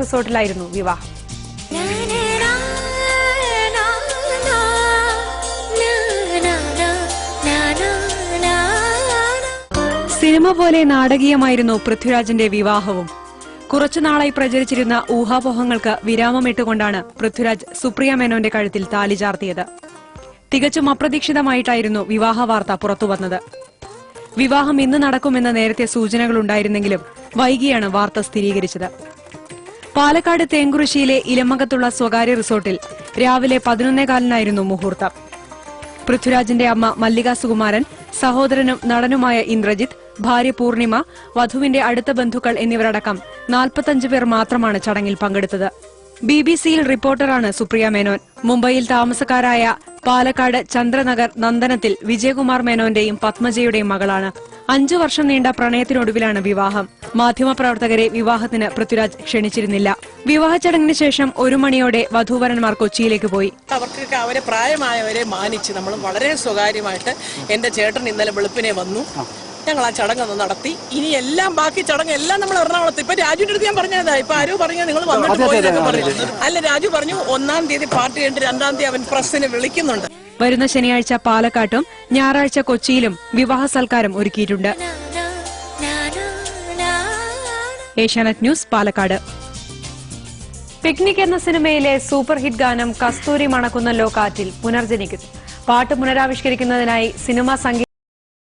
റിസോർട്ടിലായിരുന്നു വിവാഹം. സിനിമ പോലെ നാടകീയമായിരുന്നു പൃഥ്വിരാജിന്റെ വിവാഹവും. കുറച്ചുനാളായി പ്രചരിച്ചിരുന്ന ഊഹാപോഹങ്ങൾക്ക് വിരാമമിട്ടുകൊണ്ടാണ് പൃഥ്വിരാജ് സുപ്രിയ മേനോന്റെ കഴുത്തിൽ താലി ചാർത്തിയത്. തികച്ചും അപ്രതീക്ഷിതമായിട്ടായിരുന്നു വിവാഹ വാർത്ത പുറത്തുവന്നത്. വിവാഹം ഇന്ന് നടക്കുമെന്ന നേരത്തെ സൂചനകളുണ്ടായിരുന്നെങ്കിലും വൈകിയാണ് വാർത്ത സ്ഥിരീകരിച്ചത്. പാലക്കാട് തേങ്കുറിശ്ശിയിലെ ഇലമകത്തുള്ള സ്വകാര്യ റിസോർട്ടിൽ രാവിലെ 11:15 മുഹൂർത്തം. പൃഥ്വിരാജിന്റെ അമ്മ മല്ലിക സുകുമാരൻ, സഹോദരനും നടനുമായ ഇന്ദ്രജിത്ത്, ഭാര്യ പൂർണിമ, വധുവിന്റെ അടുത്ത ബന്ധുക്കൾ എന്നിവരടക്കം 45 പേർ മാത്രമാണ് ചടങ്ങിൽ പങ്കെടുത്തത്. BBC-യിൽ റിപ്പോർട്ടറാണ് സുപ്രിയ മേനോൻ. മുംബൈയിൽ താമസക്കാരായ പാലക്കാട് ചന്ദ്രനഗർ നന്ദനത്തിൽ വിജയകുമാർ മേനോന്റെയും പത്മജയുടെയും മകളാണ്. 5 വർഷം നീണ്ട പ്രണയത്തിനൊടുവിലാണ് വിവാഹം. മാധ്യമപ്രവർത്തകരെ വിവാഹത്തിന് പൃഥ്വിരാജ് ക്ഷണിച്ചിരുന്നില്ല. വിവാഹ ചടങ്ങിന് ശേഷം 1 മണിയോടെ വധൂവരന്മാർ കൊച്ചിയിലേക്ക് പോയി. അവർക്കൊക്കെ അവരെ പ്രായമായവരെ മാനിച്ച് നമ്മൾ വളരെ സ്വകാര്യമായിട്ട് എന്റെ ചേട്ടൻ ഇന്നലെ വെളുപ്പിനെ വന്നു. ഞങ്ങൾ ആ ചടങ്ങൊന്ന് നടത്തി. ഇനി എല്ലാം ബാക്കി ചടങ്ങ് എല്ലാം നമ്മൾ എറണാകുളത്ത്. ഇപ്പൊ രാജുവിന്റെ അടുത്ത് ഞാൻ പറഞ്ഞതാ. ഇപ്പൊ ആരോ പറഞ്ഞു നിങ്ങൾ വന്നിട്ട് പോയതൊക്കെ പറഞ്ഞു. അല്ല, രാജു പറഞ്ഞു 1-ാം തീയതി പാർട്ടി കഴിഞ്ഞ് 2-ാം തീയതി അവൻ പ്രസ്സിനെ വിളിക്കുന്നുണ്ട്. വരുന്ന ശനിയാഴ്ച പാലക്കാട്ടും ഞായറാഴ്ച കൊച്ചിയിലും വിവാഹ സൽക്കാരം ഒരുക്കിയിട്ടുണ്ട്. ഏഷ്യാനെറ്റ് ന്യൂസ്, പാലക്കാട്. പിക്നിക് എന്ന സിനിമയിലെ സൂപ്പർ ഹിറ്റ് ഗാനം കസ്തൂരി മണക്കുന്നല്ലോ കാറ്റിൽ പുനർജനിക്കുന്നു. പാട്ട് പുനരാവിഷ്കരിക്കുന്നതിനായി സിനിമാ സംഗീത